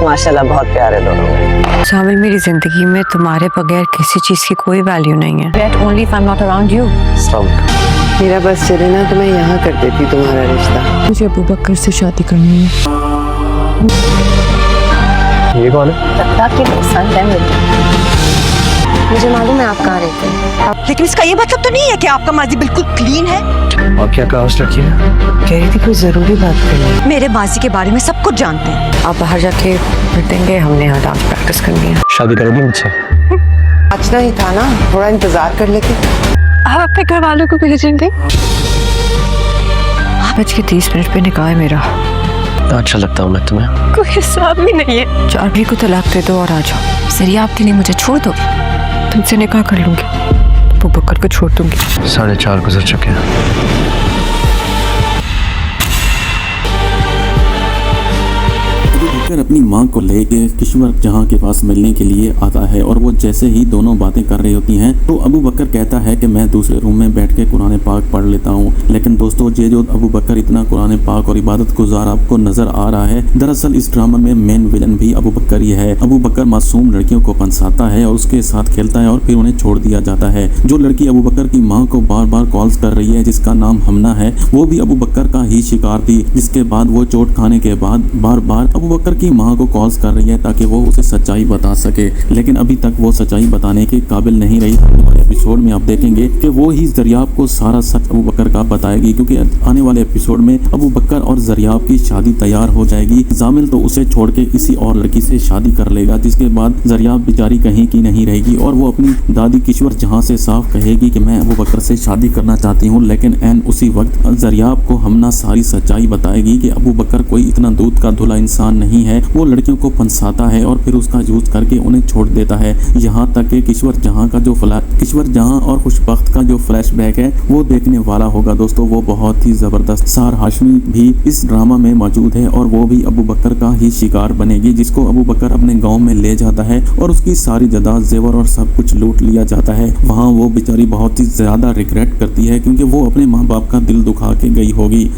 माशाल्लाह बहुत प्यारे दोनों में। शामिल, मेरी जिंदगी में तुम्हारे बगैर किसी चीज की कोई वैल्यू नहीं है। Yet only if I'm not around you. मेरा बस चले ना तो मैं यहाँ कर देती तुम्हारा रिश्ता। मुझे अबू बकर से शादी करनी है। ये कौन है? मुझे मालूम है आप कहाँ रहते हैं, लेकिन इसका ये मतलब तो नहीं है कि आपका माजी बिल्कुल क्लीन है। और क्या कहा उस लड़की ने? कह रही थी कोई जरूरी बात करनी। मेरे माजी के बारे में सब कुछ जानते हैं। आप बाहर जाके बैठेंगे, हमने यहाँ डांस प्रैक्टिस करनी है। शादी करोगी मुझसे? अच्छा ही था ना, थोड़ा इंतजार कर लेते। आप अपने घर वालों को भेजेंगे? 8:30 पे निकाह है मेरा। अच्छा लगता हूँ मैं तुम्हें? कोई हिसाब भी नहीं है। चार्ली को तलाक दे दो और आ जाओ। सरिया आपके लिए मुझे छोड़ दो। तुमसे निकाह कर लूंगी, अबू बकर को छोड़ दूंगी। 4:30 गुजर चुके हैं। बकर अपनी मां को लेके किश्वर जहां के पास मिलने के लिए आता है और वो जैसे ही दोनों बातें कर रही होती हैं तो अबू बकर कहता है कि मैं दूसरे रूम में बैठ के कुरान पाक पढ़ लेता हूं। लेकिन दोस्तों, ये जो अबू बकर इतना कुरान पाक और इबादत गुजार आपको नजर आ रहा है, दरअसल इस ड्रामा में मेन विलन भी अबू बकर ही है। अबू बकर मासूम लड़कियों को फंसाता है और उसके साथ खेलता है और फिर उन्हें छोड़ दिया जाता है। जो लड़की अबू बकर की माँ को बार बार कॉल्स कर रही है, जिसका नाम हमना है, वो भी अबू बकर का ही शिकार थी। जिसके बाद वो चोट खाने के बाद बार बार अबू बकर की माँ को कॉल्स कर रही है ताकि वो उसे सच्चाई बता सके, लेकिन अभी तक वो सच्चाई बताने के काबिल नहीं रही। आने वाले एपिसोड में आप देखेंगे कि वो ही जरियाब को सारा सच अबू बकर का बताएगी, क्योंकि आने वाले एपिसोड में अबू बकर और जरियाब की शादी तैयार हो जाएगी। जामिल तो उसे छोड़ के किसी और लड़की से शादी कर लेगा, जिसके बाद जरियाब बेचारी कहीं की नहीं रहेगी और वो अपनी दादी किश्वर जहां से साफ कहेगी कि मैं अबू बकर से शादी करना चाहती हूँ। लेकिन एन उसी वक्त जरियाब को हमना सारी सच्चाई बताएगी कि अबू बकर कोई इतना दूध का धुला इंसान नहीं है। वो लड़कियों को फंसाता है और फिर उसका यूज करके उन्हें छोड़ देता है। यहाँ तक कि किश्वर जहां और खुशबख्त का जो फ्लैशबैक है वो देखने वाला होगा दोस्तों, वो बहुत ही जबरदस्त। सार हाशमी भी इस ड्रामा में मौजूद है और वो भी अबू बकर का ही शिकार बनेगी, जिसको अबू बकर अपने गांव में ले जाता है और उसकी सारी जायदाद, जेवर और सब कुछ लूट लिया जाता है। वहाँ वो बेचारी बहुत ही ज्यादा रिग्रेट करती है क्योंकि वो अपने माँ बाप का दिल दुखा के गई होगी।